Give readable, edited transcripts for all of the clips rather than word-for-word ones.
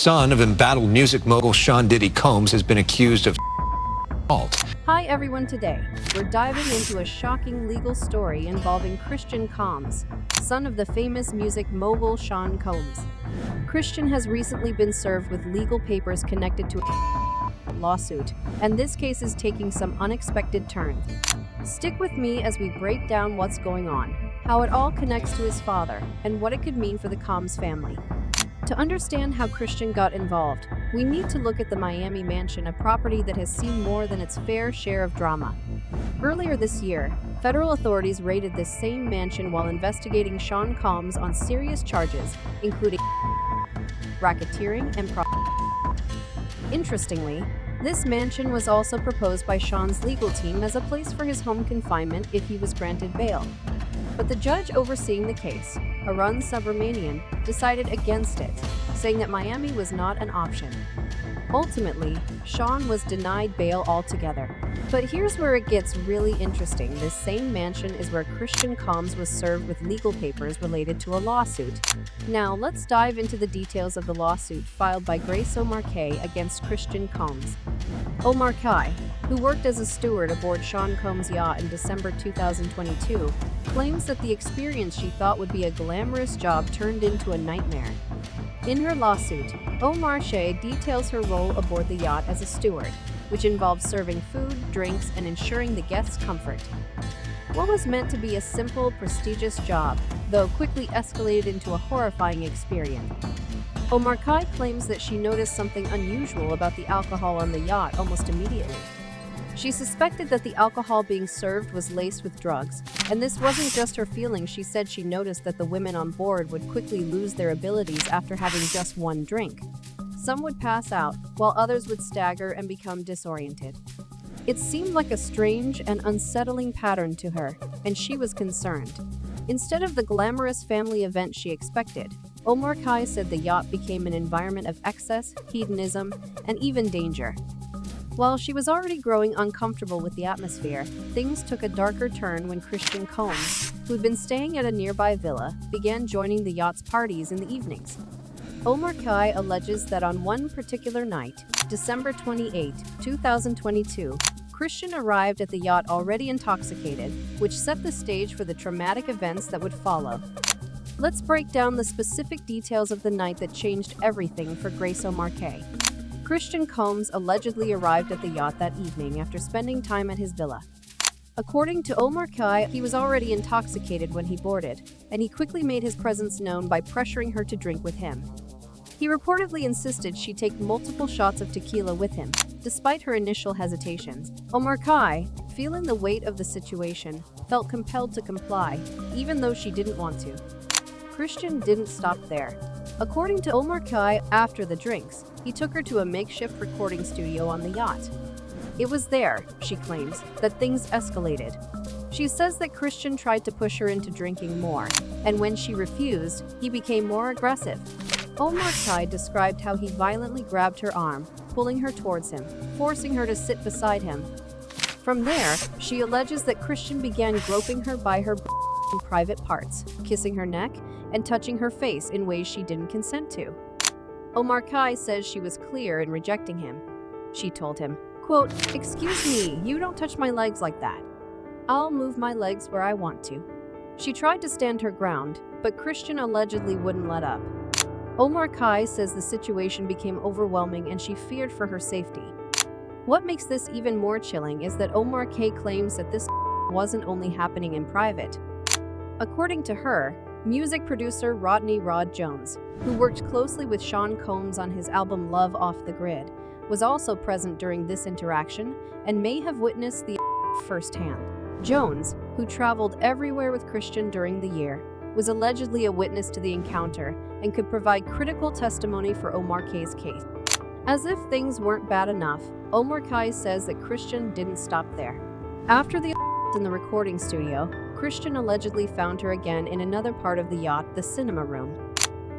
son of embattled music mogul Sean Diddy Combs has been accused of assault. Hi everyone, today we're diving into a shocking legal story involving Christian Combs, son of the famous music mogul Sean Combs. Christian has recently been served with legal papers connected to a lawsuit, and this case is taking some unexpected turns. Stick with me as we break down what's going on, how it all connects to his father, and what it could mean for the Combs family. To understand how Christian got involved, we need to look at the Miami mansion, a property that has seen more than its fair share of drama. Earlier this year, federal authorities raided this same mansion while investigating Sean Combs on serious charges, including racketeering and Interestingly, this mansion was also proposed by Sean's legal team as a place for his home confinement if he was granted bail. But the judge overseeing the case, Arun Subramanian, decided against it, saying that Miami was not an option. Ultimately, Sean was denied bail altogether. But here's where it gets really interesting. This same mansion is where Christian Combs was served with legal papers related to a lawsuit. Now, let's dive into the details of the lawsuit filed by Grace O'Marcaigh against Christian Combs. O'Marcaigh, who worked as a steward aboard Sean Combs' yacht in December 2022, claims that the experience she thought would be a glamorous job turned into a nightmare. In her lawsuit, O'Marcaigh details her role aboard the yacht as a steward, which involves serving food, drinks, and ensuring the guests' comfort. What was meant to be a simple, prestigious job, though quickly escalated into a horrifying experience. O'Marcaigh claims that she noticed something unusual about the alcohol on the yacht almost immediately. She suspected that the alcohol being served was laced with drugs, and this wasn't just her feeling. She said she noticed that the women on board would quickly lose their abilities after having just one drink. Some would pass out, while others would stagger and become disoriented. It seemed like a strange and unsettling pattern to her, and she was concerned. Instead of the glamorous family event she expected, O'Marcaigh said the yacht became an environment of excess, hedonism, and even danger. While she was already growing uncomfortable with the atmosphere, things took a darker turn when Christian Combs, who'd been staying at a nearby villa, began joining the yacht's parties in the evenings. O'Marcaigh alleges that on one particular night, December 28, 2022, Christian arrived at the yacht already intoxicated, which set the stage for the traumatic events that would follow. Let's break down the specific details of the night that changed everything for Grace O'Marcaigh. Christian Combs allegedly arrived at the yacht that evening after spending time at his villa. According to O'Marcaigh, he was already intoxicated when he boarded, and he quickly made his presence known by pressuring her to drink with him. He reportedly insisted she take multiple shots of tequila with him, despite her initial hesitations. O'Marcaigh, feeling the weight of the situation, felt compelled to comply, even though she didn't want to. Christian didn't stop there. According to O'Marcaigh, after the drinks, he took her to a makeshift recording studio on the yacht. It was there, she claims, that things escalated. She says that Christian tried to push her into drinking more, and when she refused, he became more aggressive. O'Marcaigh described how he violently grabbed her arm, pulling her towards him, forcing her to sit beside him. From there, she alleges that Christian began groping her by her private parts, kissing her neck, and touching her face in ways she didn't consent to. O'Marcaigh says she was clear in rejecting him. She told him, quote, "Excuse me, you don't touch my legs like that. I'll move my legs where I want to." She tried to stand her ground, but Christian allegedly wouldn't let up. O'Marcaigh says the situation became overwhelming and she feared for her safety. What makes this even more chilling is that O'Marcaigh claims that this wasn't only happening in private. According to her, music producer Rodney "Rod" Jones, who worked closely with Sean Combs on his album Love Off the Grid, was also present during this interaction and may have witnessed the firsthand. Jones, who traveled everywhere with Christian during the year, was allegedly a witness to the encounter and could provide critical testimony for O'Marcaigh's case. As if things weren't bad enough, O'Marcaigh says that Christian didn't stop there. After the in the recording studio, Christian allegedly found her again in another part of the yacht, the cinema room.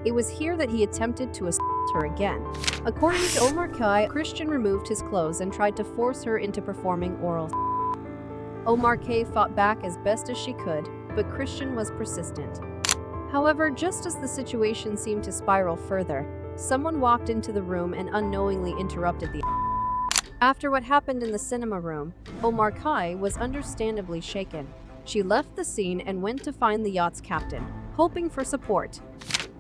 It was here that he attempted to assault her again. According to O'Marcaigh, Christian removed his clothes and tried to force her into performing oral sex. O'Marcaigh fought back as best as she could, but Christian was persistent. However, just as the situation seemed to spiral further, someone walked into the room and unknowingly interrupted the. After what happened in the cinema room, Omar Kai was understandably shaken. She left the scene and went to find the yacht's captain, hoping for support.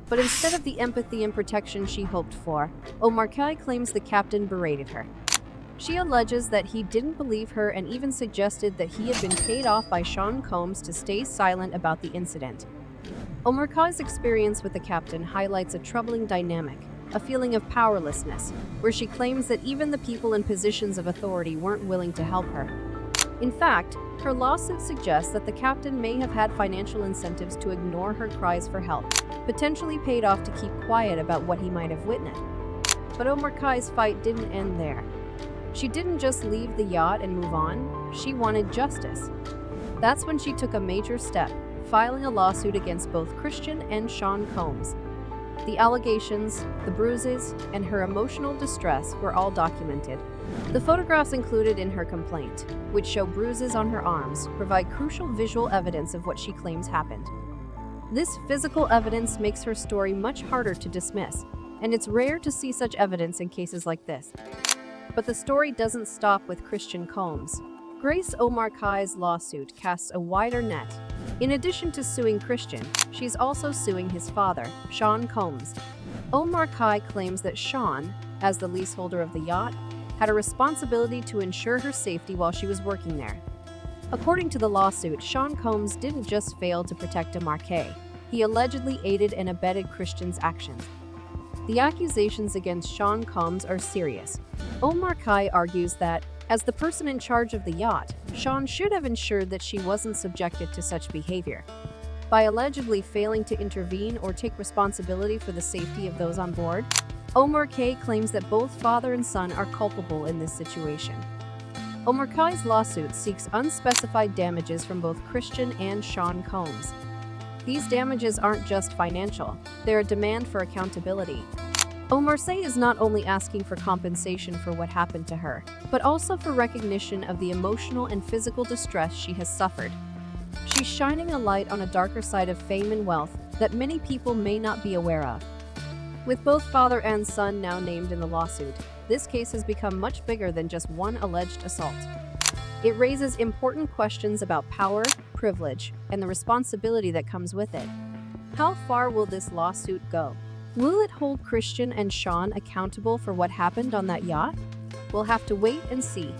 But instead of the empathy and protection she hoped for, Omar Kai claims the captain berated her. She alleges that he didn't believe her and even suggested that he had been paid off by Sean Combs to stay silent about the incident. Omar Kai's experience with the captain highlights a troubling dynamic, a feeling of powerlessness, where she claims that even the people in positions of authority weren't willing to help her. In fact, her lawsuit suggests that the captain may have had financial incentives to ignore her cries for help, potentially paid off to keep quiet about what he might have witnessed. But Omar Kai's fight didn't end there. She didn't just leave the yacht and move on, she wanted justice. That's when she took a major step, filing a lawsuit against both Christian and Sean Combs. The allegations, the bruises, and her emotional distress were all documented. The photographs included in her complaint, which show bruises on her arms, provide crucial visual evidence of what she claims happened. This physical evidence makes her story much harder to dismiss, and it's rare to see such evidence in cases like this. But the story doesn't stop with Christian Combs. Grace Omar Kai's lawsuit casts a wider net. In addition to suing Christian, she's also suing his father, Sean Combs. Omar Kai claims that Sean, as the leaseholder of the yacht, had a responsibility to ensure her safety while she was working there. According to the lawsuit, Sean Combs didn't just fail to protect Omar Kai, he allegedly aided and abetted Christian's actions. The accusations against Sean Combs are serious. Omar Kai argues that, as the person in charge of the yacht, Sean should have ensured that she wasn't subjected to such behavior. By allegedly failing to intervene or take responsibility for the safety of those on board, Omar Kai claims that both father and son are culpable in this situation. Omar Kai's lawsuit seeks unspecified damages from both Christian and Sean Combs. These damages aren't just financial, they're a demand for accountability. Omar Say is not only asking for compensation for what happened to her, but also for recognition of the emotional and physical distress she has suffered. She's shining a light on a darker side of fame and wealth that many people may not be aware of. With both father and son now named in the lawsuit, this case has become much bigger than just one alleged assault. It raises important questions about power, privilege, and the responsibility that comes with it. How far will this lawsuit go? Will it hold Christian and Sean accountable for what happened on that yacht? We'll have to wait and see.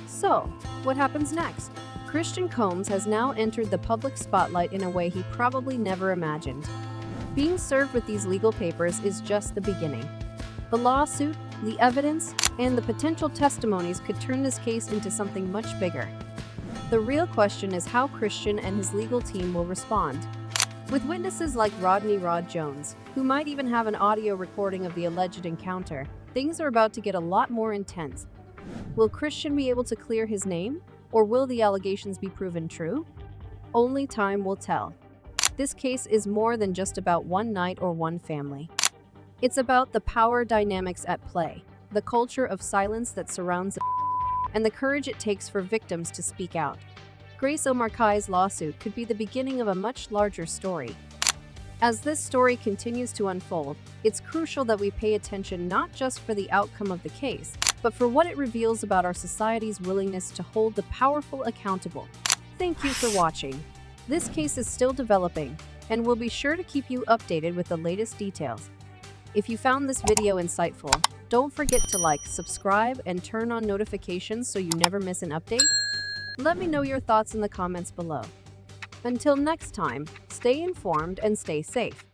So, what happens next? Christian Combs has now entered the public spotlight in a way he probably never imagined. Being served with these legal papers is just the beginning. The lawsuit, the evidence, and the potential testimonies could turn this case into something much bigger. The real question is how Christian and his legal team will respond. With witnesses like Rodney Rod Jones, who might even have an audio recording of the alleged encounter, things are about to get a lot more intense. Will Christian be able to clear his name, or will the allegations be proven true? Only time will tell. This case is more than just about one night or one family. It's about the power dynamics at play, the culture of silence that surrounds it, and the courage it takes for victims to speak out. Grace Omar Kai's lawsuit could be the beginning of a much larger story. As this story continues to unfold, it's crucial that we pay attention not just for the outcome of the case, but for what it reveals about our society's willingness to hold the powerful accountable. Thank you for watching. This case is still developing, and we'll be sure to keep you updated with the latest details. If you found this video insightful, don't forget to like, subscribe, and turn on notifications so you never miss an update. Let me know your thoughts in the comments below. Until next time, stay informed and stay safe.